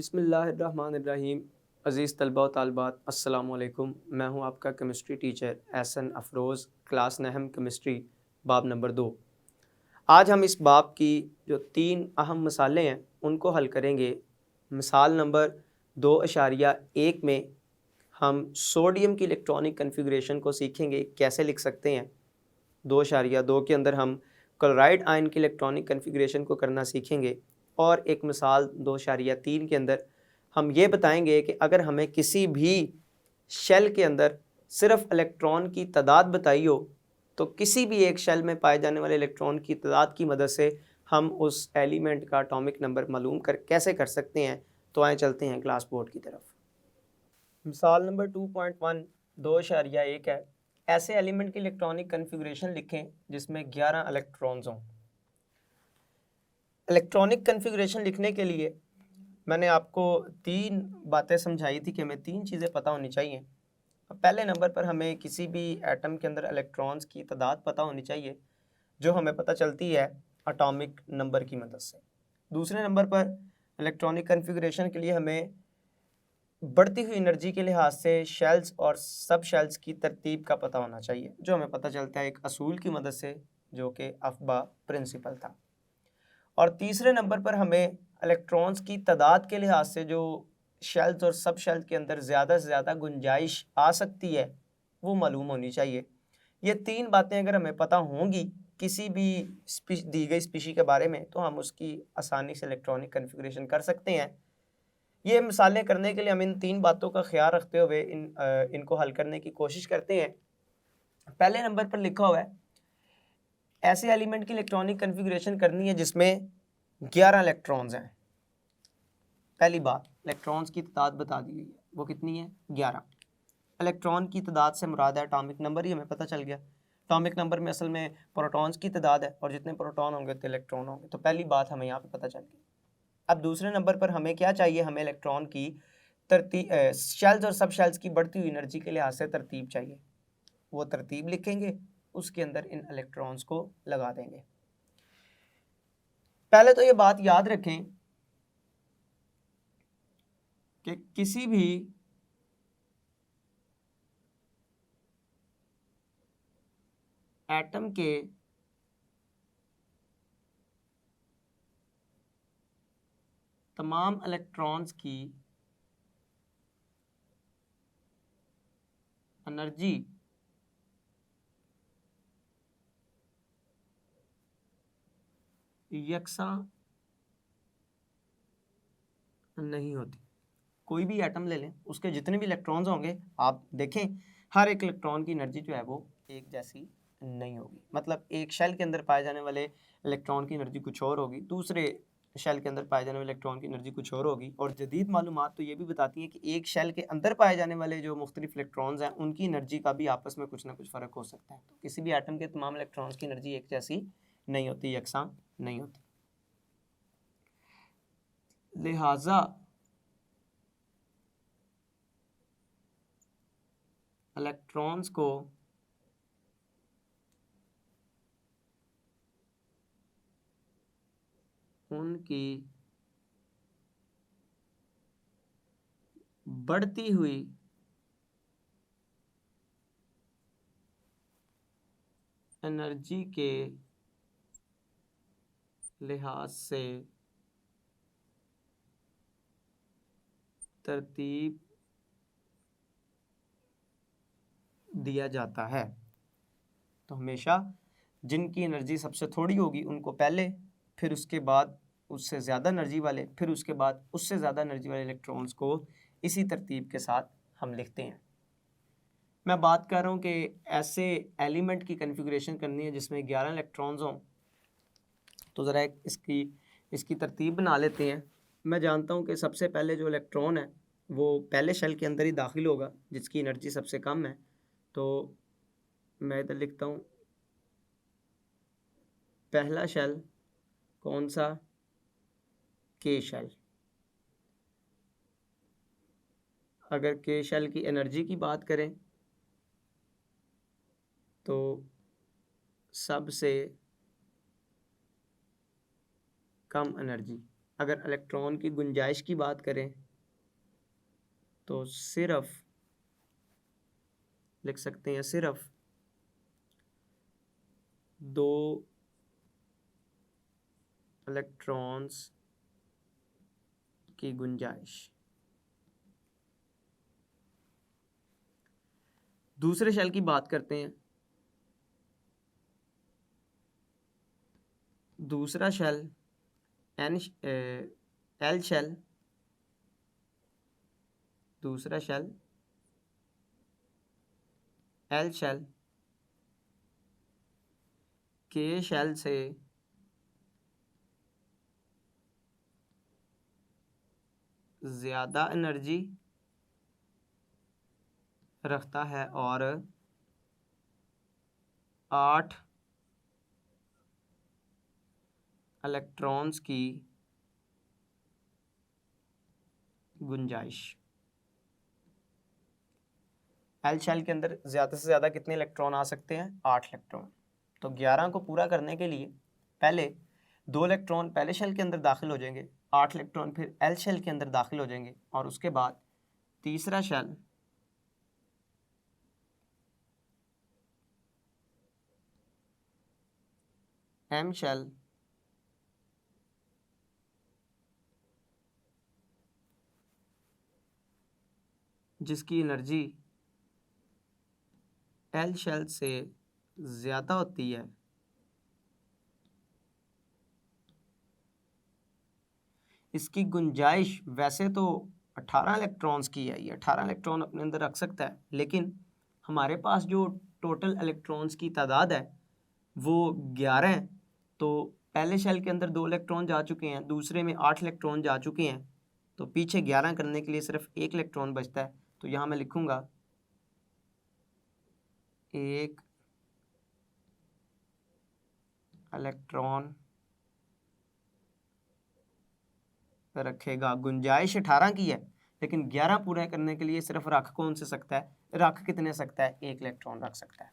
बिस्मिल्लाहिर्रहमानिर्रहीम। अज़ीज़ तलबा व तालिबात, अस्सलामु अलैकुम। मैं हूं आपका chemistry teacher Ehsan Afroz, class नहम केमिस्ट्री, बाब नंबर 2। आज हम इस बाब की जो 3 अहम मिसालें हैं उनको हल करेंगे। मिसाल नंबर 2.1 में हम सोडियम की इलेक्ट्रॉनिक कन्फिग्रेशन को सीखेंगे, कैसे लिख सकते हैं। 2.2 के अंदर हम क्लोराइड आयन की इलेक्ट्रॉनिक कन्फिग्रेशन को करना सीखेंगे। और एक मिसाल 2.3 के अंदर हम ये बताएंगे कि अगर हमें किसी भी शेल के अंदर सिर्फ इलेक्ट्रॉन की तादाद बताई हो तो किसी भी एक शेल में पाए जाने वाले इलेक्ट्रॉन की तादाद की मदद से हम उस एलिमेंट का एटॉमिक नंबर मालूम कैसे कर सकते हैं। तो आए चलते हैं क्लास बोर्ड की तरफ। मिसाल नंबर 2.1 2.1 है। ऐसे एलिमेंट की इलेक्ट्रॉनिक कन्फिग्रेशन लिखें जिसमें 11 इलेक्ट्रॉन्स हों। इलेक्ट्रॉनिक कन्फिग्रेशन लिखने के लिए मैंने आपको 3 बातें समझाई थी कि हमें 3 चीज़ें पता होनी चाहिए। पहले नंबर पर हमें किसी भी एटम के अंदर इलेक्ट्रॉन्स की तादाद पता होनी चाहिए, जो हमें पता चलती है एटॉमिक नंबर की मदद से। दूसरे नंबर पर इलेक्ट्रॉनिक कन्फिग्रेशन के लिए हमें बढ़ती हुई एनर्जी के लिहाज से शेल्स और सब शेल्स की तरतीब का पता होना चाहिए, जो हमें पता चलता है एक असूल की मदद से, जो कि अफबा प्रिंसिपल था। और तीसरे नंबर पर हमें इलेक्ट्रॉन्स की तादाद के लिहाज से जो शेल्स और सब शेल्स के अंदर ज़्यादा से ज़्यादा गुंजाइश आ सकती है वो मालूम होनी चाहिए। ये 3 बातें अगर हमें पता होंगी किसी भी दी गई स्पीशी के बारे में, तो हम उसकी आसानी से इलेक्ट्रॉनिक कन्फिग्रेशन कर सकते हैं। ये मिसालें करने के लिए हम इन 3 बातों का ख्याल रखते हुए इनको हल करने की कोशिश करते हैं। पहले नंबर पर लिखा हुआ है ऐसे एलिमेंट की इलेक्ट्रॉनिक कन्फिग्रेशन करनी है जिसमें 11 इलेक्ट्रॉन्स हैं। पहली बात, इलेक्ट्रॉन्स की तादाद बता दी गई है, वो कितनी है? 11। इलेक्ट्रॉन की तादाद से मुराद है एटॉमिक नंबर, ही हमें पता चल गया। एटॉमिक नंबर में असल में प्रोटॉन्स की तादाद है और जितने प्रोटॉन होंगे उतने इलेक्ट्रॉन होंगे। तो पहली बात हमें यहाँ पे पता चल गई। अब दूसरे नंबर पर हमें क्या चाहिए? हमें इलेक्ट्रॉन की शेल्स और सब शेल्स की बढ़ती हुई एनर्जी के लिहाज से तरतीब चाहिए। वो तरतीब लिखेंगे, उसके अंदर इन इलेक्ट्रॉन्स को लगा देंगे। पहले तो ये बात याद रखें कि किसी भी एटम के तमाम इलेक्ट्रॉन्स की एनर्जी यकसां नहीं होती। कोई भी एटम ले लें, उसके जितने भी इलेक्ट्रॉन्स होंगे, आप देखें हर एक इलेक्ट्रॉन की एनर्जी जो है वो एक जैसी नहीं होगी। मतलब एक शेल के अंदर पाए जाने वाले इलेक्ट्रॉन की एनर्जी कुछ और होगी, दूसरे शेल के अंदर पाए जाने वाले इलेक्ट्रॉन की एनर्जी कुछ और होगी। और जदीद मालूमात तो ये भी बताती हैं कि एक शेल के अंदर पाए जाने वाले जो मुख्तलिफ इलेक्ट्रॉन्स हैं उनकी एनर्जी का भी आपस में कुछ ना कुछ फ़र्क हो सकता है। तो किसी भी एटम के तमाम इलेक्ट्रॉन्स की एनर्जी एक जैसी नहीं होती, यकसां नहीं होती। लिहाजा इलेक्ट्रॉन्स को उनकी बढ़ती हुई एनर्जी के लिहाज से तरतीब दिया जाता है। तो हमेशा जिनकी एनर्जी सबसे थोड़ी होगी उनको पहले, फिर उसके बाद उससे ज़्यादा एनर्जी वाले, फिर उसके बाद उससे ज़्यादा एनर्जी वाले इलेक्ट्रॉन्स को इसी तरतीब के साथ हम लिखते हैं। मैं बात कर रहा हूँ कि ऐसे एलिमेंट की कन्फिग्रेशन करनी है जिसमें 11 इलेक्ट्रॉन्स हों। तो ज़रा इसकी तरतीब बना लेते हैं। मैं जानता हूँ कि सबसे पहले जो इलेक्ट्रॉन है वो पहले शेल के अंदर ही दाखिल होगा जिसकी एनर्जी सबसे कम है। तो मैं इधर लिखता हूँ पहला शेल कौन सा? के शेल। अगर के शेल की एनर्जी की बात करें तो सबसे कम एनर्जी अगर इलेक्ट्रॉन की गुंजाइश की बात करें तो सिर्फ लिख सकते हैं सिर्फ 2 इलेक्ट्रॉन्स की गुंजाइश। दूसरे शेल की बात करते हैं। दूसरा शेल एल शेल, दूसरा शेल एल शेल के शेल से ज़्यादा एनर्जी रखता है और 8 इलेक्ट्रॉन्स की गुंजाइश। एल शेल के अंदर ज़्यादा से ज़्यादा कितने इलेक्ट्रॉन आ सकते हैं? 8 इलेक्ट्रॉन। तो 11 को पूरा करने के लिए पहले 2 इलेक्ट्रॉन पहले शेल के अंदर दाखिल हो जाएंगे, 8 इलेक्ट्रॉन फिर एल शेल के अंदर दाखिल हो जाएंगे, और उसके बाद तीसरा शेल एम शेल जिसकी एनर्जी एल शेल से ज़्यादा होती है, इसकी गुंजाइश वैसे तो 18 इलेक्ट्रॉन्स की है, ये 18 इलेक्ट्रॉन अपने अंदर रख सकता है, लेकिन हमारे पास जो टोटल इलेक्ट्रॉन्स की तादाद है वो 11 है। तो पहले शेल के अंदर 2 इलेक्ट्रॉन जा चुके हैं, दूसरे में 8 इलेक्ट्रॉन जा चुके हैं, तो पीछे 11 करने के लिए सिर्फ 1 इलेक्ट्रॉन बचता है। तो यहाँ मैं लिखूँगा 1 इलेक्ट्रॉन रखेगा। गुंजाइश 18 की है, लेकिन 11 पूरा करने के लिए सिर्फ रख कौन से सकता है? रख कितने सकता है? 1 इलेक्ट्रॉन रख सकता है।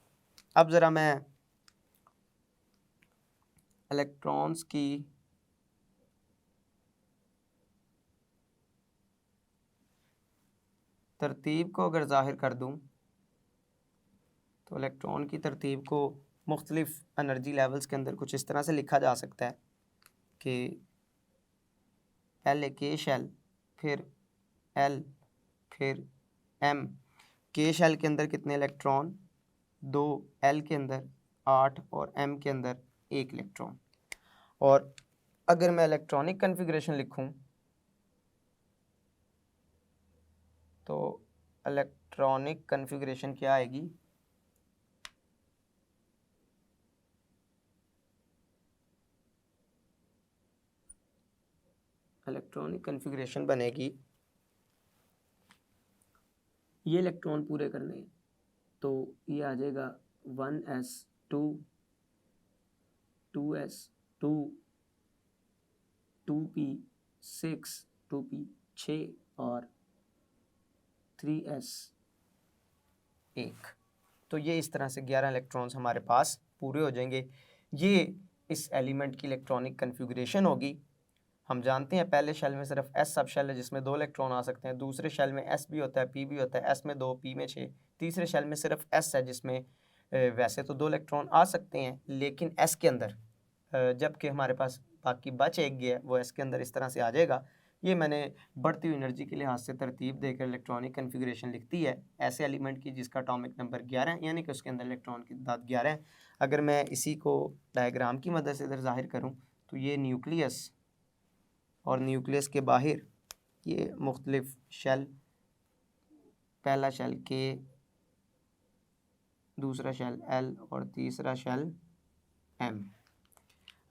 अब ज़रा मैं इलेक्ट्रॉन्स की तरतीब को अगर ज़ाहिर कर दूं तो इलेक्ट्रॉन की तरतीब को मुख्तलिफ एनर्जी लेवल्स के अंदर कुछ इस तरह से लिखा जा सकता है कि पहले के शेल, फिर एल, फिर एम। के शेल के अंदर कितने इलेक्ट्रॉन? 2, एल के अंदर 8 और एम के अंदर 1 इलेक्ट्रॉन। और अगर मैं इलेक्ट्रॉनिक कन्फिग्रेशन लिखूं तो इलेक्ट्रॉनिक कन्फिग्रेशन क्या आएगी? इलेक्ट्रॉनिक कन्फिग्रेशन बनेगी, ये इलेक्ट्रॉन पूरे करने हैं तो ये आ जाएगा 1s2, 2s2, 2p6, 2p6 और 3s1। तो ये इस तरह से 11 इलेक्ट्रॉन्स हमारे पास पूरे हो जाएंगे। ये इस एलिमेंट की इलेक्ट्रॉनिक कन्फिग्रेशन होगी। हम जानते हैं पहले शेल में सिर्फ एस सब शेल है जिसमें 2 इलेक्ट्रॉन आ सकते हैं, दूसरे शेल में एस भी होता है, पी भी होता है, एस में 2, पी में 6, तीसरे शेल में सिर्फ एस है जिसमें वैसे तो 2 इलेक्ट्रॉन आ सकते हैं लेकिन एस के अंदर, जबकि हमारे पास बाकी बच एक गया है वो एस के अंदर इस तरह से आ जाएगा। ये मैंने बढ़ती हुई एनर्जी के लिहाज से तरतीब देकर इलेक्ट्रॉनिक कन्फिग्रेशन लिखती है ऐसे एलिमेंट की जिसका एटॉमिक नंबर 11 है, यानी कि उसके अंदर इलेक्ट्रॉन की तादाद 11 है। अगर मैं इसी को डायग्राम की मदद से इधर जाहिर करूँ तो ये न्यूक्लियस और न्यूक्लियस के बाहर ये मुख्तलिफ शेल, पहला शेल के, दूसरा शेल एल और तीसरा शेल एम।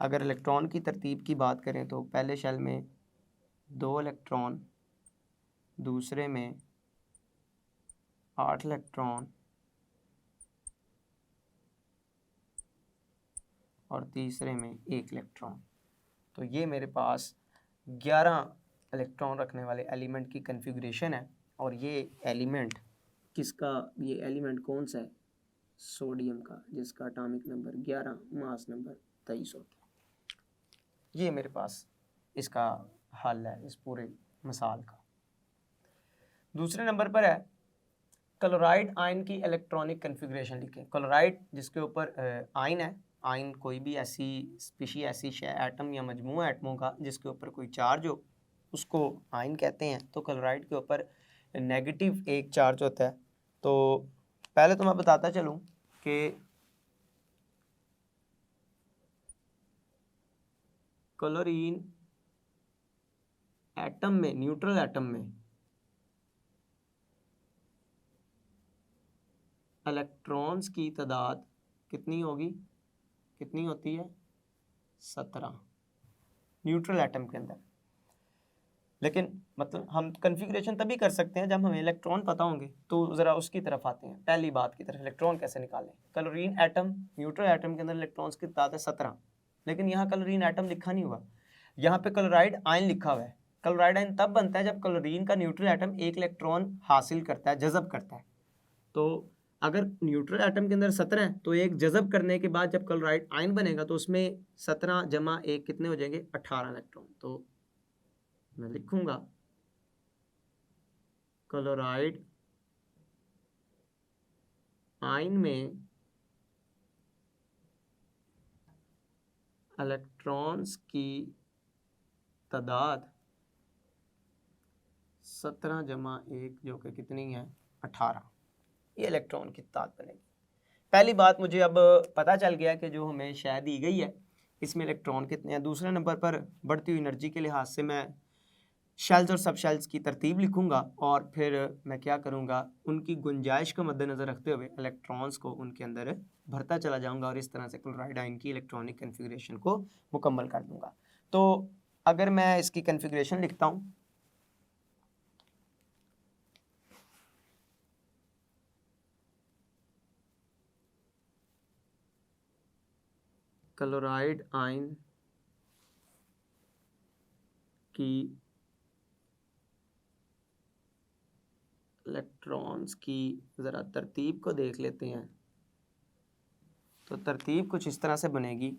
अगर इलेक्ट्रॉन की तरतीब की बात करें तो पहले शेल में 2 इलेक्ट्रॉन, दूसरे में 8 इलेक्ट्रॉन और तीसरे में 1 इलेक्ट्रॉन। तो ये मेरे पास 11 इलेक्ट्रॉन रखने वाले एलिमेंट की कन्फिग्रेशन है। और ये एलिमेंट किसका, ये एलिमेंट कौन सा है? सोडियम का, जिसका एटॉमिक नंबर 11, मास नंबर 23 होता है। ये मेरे पास इसका हल है इस पूरे मिसाल का। दूसरे नंबर पर है क्लोराइड आयन की इलेक्ट्रॉनिक कन्फिग्रेशन लिखें। क्लोराइड जिसके ऊपर आयन है, आयन कोई भी ऐसी स्पीशी, ऐसी एटम या मजमूआ एटमों का जिसके ऊपर कोई चार्ज हो उसको आयन कहते हैं। तो क्लोराइड के ऊपर नेगेटिव एक चार्ज होता है। तो पहले तो मैं बताता चलूँ कि क्लोरीन एटम में, न्यूट्रल एटम में इलेक्ट्रॉन्स की तादाद कितनी होगी, कितनी होती है, 17 न्यूट्रल एटम के अंदर। लेकिन मतलब हम कन्फिग्रेशन तभी कर सकते हैं जब हमें इलेक्ट्रॉन पता होंगे। तो ज़रा उसकी तरफ आते हैं, पहली बात की तरफ, इलेक्ट्रॉन कैसे निकालें। क्लोरीन एटम, न्यूट्रल एटम के अंदर इलेक्ट्रॉन्स की तादाद है 17, लेकिन यहाँ क्लोरीन एटम लिखा नहीं हुआ, यहाँ पे क्लोराइड आयन लिखा हुआ है। क्लोराइड आयन तब बनता है जब क्लोरीन का न्यूट्रल एटम एक इलेक्ट्रॉन हासिल करता है, जज़ब करता है। तो अगर न्यूट्रल एटम के अंदर 17 है तो एक जज़ब करने के बाद जब क्लोराइड आयन बनेगा तो उसमें 17 जमा 1 कितने हो जाएंगे, 18 इलेक्ट्रॉन। तो मैं लिखूंगा क्लोराइड आयन में इलेक्ट्रॉन्स की तादाद 17 जमा 1 जो कि कितनी है, 18। ये इलेक्ट्रॉन की तादाद बनेगी। पहली बात मुझे अब पता चल गया कि जो हमें शय दी गई है इसमें इलेक्ट्रॉन कितने हैं। दूसरे नंबर पर बढ़ती हुई एनर्जी के लिहाज से मैं शेल्स और सब शेल्स की तरतीब लिखूंगा और फिर मैं क्या करूंगा, उनकी गुंजाइश को मद्देनज़र रखते हुए इलेक्ट्रॉन्स को उनके अंदर भरता चला जाऊंगा और इस तरह से क्लोराइड आयन की इलेक्ट्रॉनिक कन्फिग्रेशन को मुकम्मल कर दूंगा। तो अगर मैं इसकी कन्फिग्रेशन लिखता हूँ, क्लोराइड आयन की इलेक्ट्रॉन्स की ज़रा तरतीब को देख लेते हैं। तो तरतीब कुछ इस तरह से बनेगी,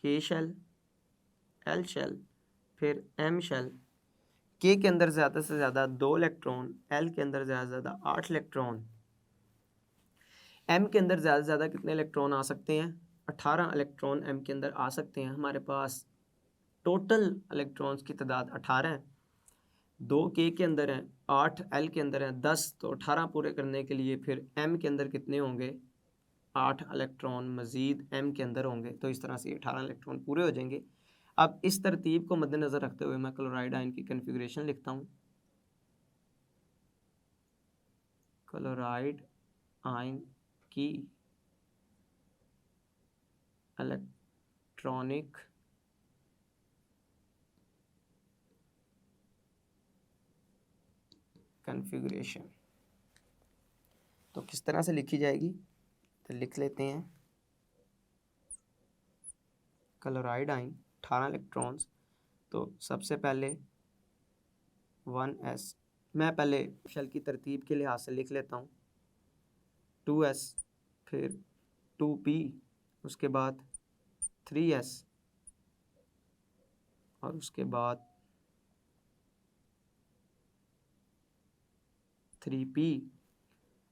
के शेल, एल शेल, फिर एम शेल। के अंदर ज़्यादा से ज़्यादा 2 इलेक्ट्रॉन, एल के अंदर ज़्यादा से ज़्यादा 8 इलेक्ट्रॉन, एम के अंदर ज़्यादा से ज़्यादा कितने इलेक्ट्रॉन आ सकते हैं, 18 इलेक्ट्रॉन एम के अंदर आ सकते हैं। हमारे पास टोटल इलेक्ट्रॉन्स की तादाद 18 है, 2 के अंदर हैं, 8 एल के अंदर हैं, 10। तो 18 पूरे करने के लिए फिर एम के अंदर कितने होंगे, 8 इलेक्ट्रॉन मज़ीद एम के अंदर होंगे। तो इस तरह से 18 इलेक्ट्रॉन पूरे हो जाएंगे। अब इस तरतीब को मद्देनज़र रखते हुए मैं क्लोराइड आयन की कन्फिग्रेशन लिखता हूँ। क्लोराइड आयन की इलेक्ट्रॉनिक कन्फिग्रेशन तो किस तरह से लिखी जाएगी, तो लिख लेते हैं क्लोराइड आयन 18 इलेक्ट्रॉन्स। तो सबसे पहले 1s, मैं पहले शेल की तरतीब के लिहाज से लिख लेता हूँ, 2s, फिर 2p, उसके बाद 3s और उसके बाद 3p।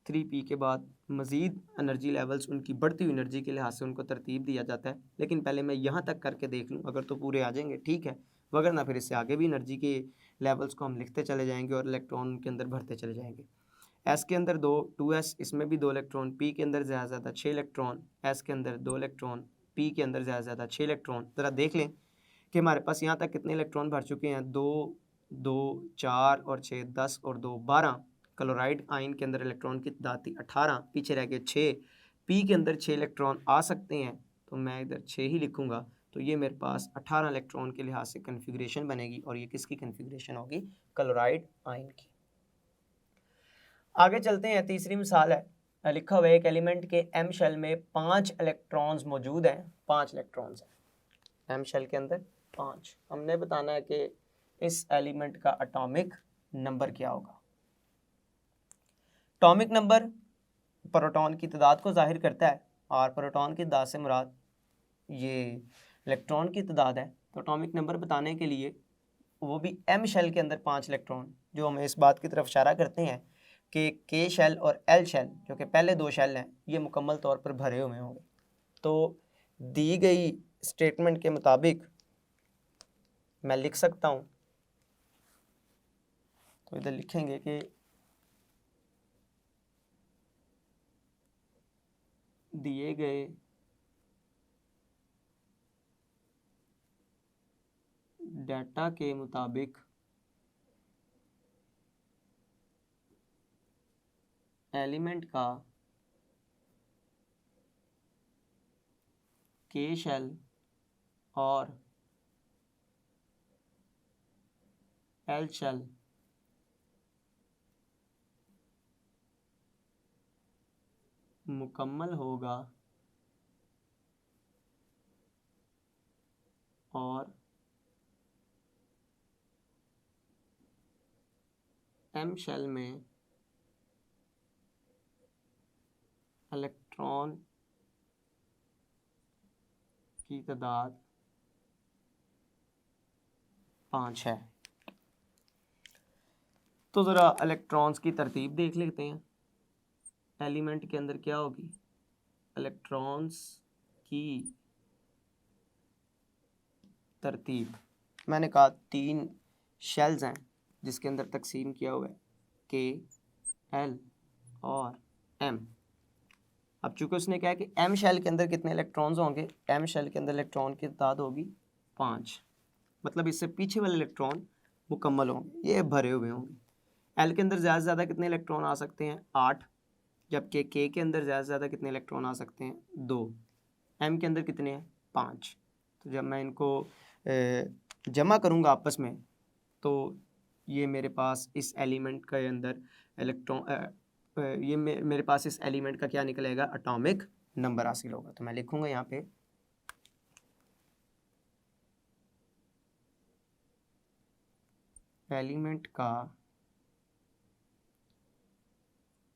3p के बाद मज़ीद एनर्जी लेवल्स उनकी बढ़ती हुई एनर्जी के लिहाज से उनको तरतीब दिया जाता है। लेकिन पहले मैं यहाँ तक करके देख लूँ, अगर तो पूरे आ जाएंगे ठीक है, वगर ना फिर इससे आगे भी एनर्जी के लेवल्स को हम लिखते चले जाएंगे और इलेक्ट्रॉन के अंदर भरते चले जाएंगे। एस के अंदर 2, 2s, इसमें भी 2 इलेक्ट्रॉन, पी के अंदर ज़्यादा से ज़्यादा 6 इलेक्ट्रॉन, एस के अंदर 2 इलेक्ट्रॉन, पी के अंदर ज़्यादा से ज़्यादा 6 इलेक्ट्रॉन। ज़रा देख लें कि हमारे पास यहाँ तक कितने इलेक्ट्रॉन भर चुके हैं, 2, 2, 4 और 6, 10 और 2, 12। क्लोराइड आयन के अंदर इलेक्ट्रॉन की तादाद थी 18, पीछे रह गए 6। पी के अंदर 6 इलेक्ट्रॉन आ सकते हैं, तो मैं इधर 6 ही लिखूंगा। तो ये मेरे पास 18 इलेक्ट्रॉन के लिहाज से कन्फिग्रेशन बनेगी और ये किसकी कन्फिग्रेशन होगी, क्लोराइड आयन की। आगे चलते हैं, तीसरी मिसाल है, लिखा हुआ है एक एलिमेंट के एम शेल में 5 इलेक्ट्रॉन्स मौजूद हैं, 5 इलेक्ट्रॉन्स हैं एम शेल के अंदर 5। हमने बताना है कि इस एलिमेंट का एटॉमिक नंबर क्या होगा। एटॉमिक नंबर प्रोटॉन की तादाद को जाहिर करता है और प्रोटॉन की तादाद से मुराद ये इलेक्ट्रॉन की तादाद है। तो एटॉमिक नंबर बताने के लिए वो भी एम शेल के अंदर 5 इलेक्ट्रॉन, जो हमें इस बात की तरफ इशारा करते हैं कि के शेल और एल शेल जो कि पहले 2 शेल हैं ये मुकम्मल तौर पर भरे हुए होंगे। तो दी गई स्टेटमेंट के मुताबिक मैं लिख सकता हूँ, तो इधर लिखेंगे कि दिए गए डाटा के मुताबिक एलिमेंट का के शेल और एल शेल मुकम्मल होगा और एम शेल में इलेक्ट्रॉन की तादाद 5 है। तो ज़रा इलेक्ट्रॉन्स की तरतीब देख लेते हैं। एलिमेंट के अंदर क्या होगी, इलेक्ट्रॉन्स की तरतीब। मैंने कहा 3 शेल्स हैं जिसके अंदर तकसीम किया हुआ है के, एल और एम। अब चूंकि उसने कहा कि एम शेल के अंदर कितने इलेक्ट्रॉन्स होंगे, एम शेल के अंदर इलेक्ट्रॉन की तादाद होगी 5, मतलब इससे पीछे वाले इलेक्ट्रॉन मुकम्मल होंगे, ये भरे हुए होंगे। एल के अंदर ज़्यादा से ज़्यादा कितने इलेक्ट्रॉन आ सकते हैं, 8, जबकि के अंदर ज़्यादा से ज़्यादा कितने इलेक्ट्रॉन आ सकते हैं, 2। एम के अंदर कितने हैं, 5। तो जब मैं इनको जमा करूँगा आपस में तो ये मेरे पास इस एलिमेंट के अंदर इलेक्ट्रॉन ये मेरे पास इस एलिमेंट का क्या निकलेगा, एटॉमिक नंबर हासिल होगा। तो मैं लिखूँगा यहाँ पे एलिमेंट का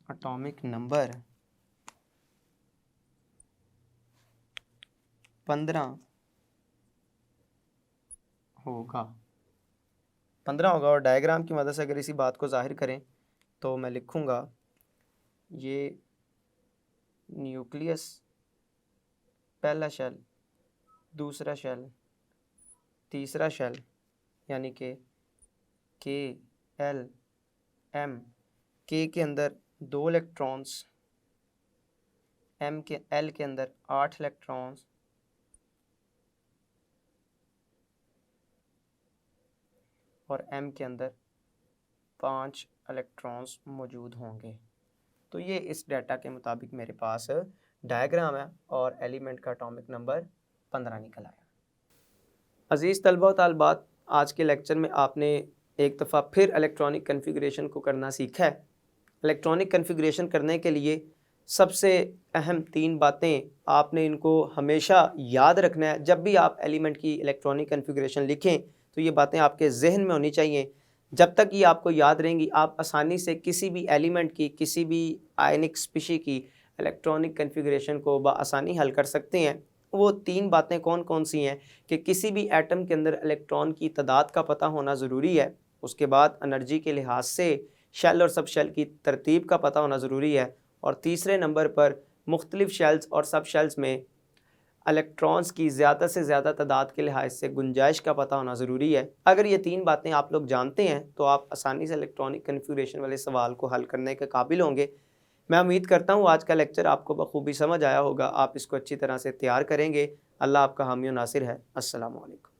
एटॉमिक नंबर 15 होगा। 15 होगा। और डायग्राम की मदद से अगर इसी बात को जाहिर करें तो मैं लिखूँगा ये न्यूक्लियस, पहला शेल, दूसरा शेल, तीसरा शेल, यानी कि के, एल, एम। के अंदर 2 इलेक्ट्रॉन्स, एल के अंदर 8 इलेक्ट्रॉन्स और एम के अंदर 5 इलेक्ट्रॉन्स मौजूद होंगे। तो ये इस डाटा के मुताबिक मेरे पास डायग्राम है और एलिमेंट का एटॉमिक नंबर 15 निकल आया। अज़ीज़ तलबा व तालिबात, आज के लेक्चर में आपने एक दफ़ा फिर इलेक्ट्रॉनिक कन्फिगरेशन को करना सीखा है। इलेक्ट्रॉनिक कन्फिगरेशन करने के लिए सबसे अहम 3 बातें आपने इनको हमेशा याद रखना है। जब भी आप एलिमेंट की इलेक्ट्रॉनिक कन्फिगरेशन लिखें तो ये बातें आपके जहन में होनी चाहिए। जब तक ये आपको याद रहेंगी आप आसानी से किसी भी एलिमेंट की, किसी भी आयनिक स्पीशी की इलेक्ट्रॉनिक कन्फिगरेशन को बआसानी हल कर सकते हैं। वो 3 बातें कौन कौन सी हैं कि किसी भी एटम के अंदर इलेक्ट्रॉन की तादाद का पता होना ज़रूरी है, उसके बाद एनर्जी के लिहाज से शेल और सब शेल की तरतीब का पता होना ज़रूरी है, और तीसरे नंबर पर मुख्तलिफ़ शेल्स और सब शेल्स में इलेक्ट्रॉन्स की ज़्यादा से ज़्यादा तादाद के लिहाज से गुंजाइश का पता होना ज़रूरी है। अगर ये 3 बातें आप लोग जानते हैं तो आप आसानी से इलेक्ट्रॉनिक कन्फिगरेशन वाले सवाल को हल करने के काबिल होंगे। मैं उम्मीद करता हूँ आज का लेक्चर आपको बखूबी समझ आया होगा, आप इसको अच्छी तरह से तैयार करेंगे। अल्लाह आपका हामी और नासिर है। अस्सलामु अलैकुम।